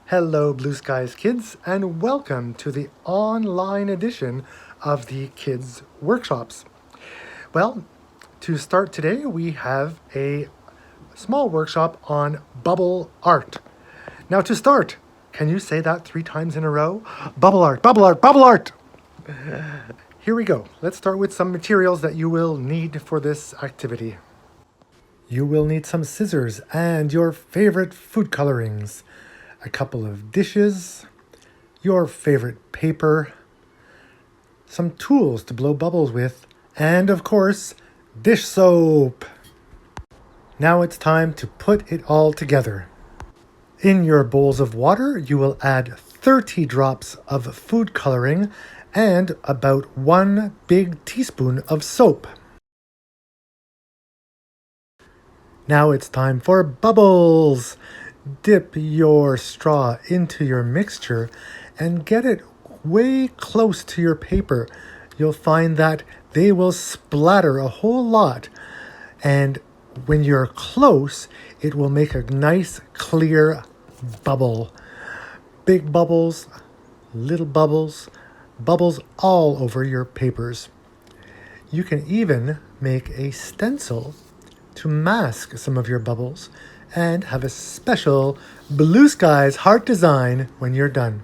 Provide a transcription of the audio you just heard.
Hello, Blue Skies kids, and welcome to the online edition of the Kids Workshops. Well, to start today, we have a small workshop on bubble art. Now, to start, can you say that 3 times in a row? Bubble art, bubble art, bubble art! Here we go. Let's start with some materials that you will need for this activity. You will need some scissors and your favorite food colorings, a couple of dishes, your favorite paper, some tools to blow bubbles with, and of course, dish soap. Now it's time to put it all together. In your bowls of water, you will add 30 drops of food coloring and about 1 big teaspoon of soap. Now it's time for bubbles. Dip your straw into your mixture and get it way close to your paper. You'll find that they will splatter a whole lot, and when you're close, it will make a nice clear bubble. Big bubbles, little bubbles, bubbles all over your papers. You can even make a stencil to mask some of your bubbles and have a special Blue Skies heart design when you're done.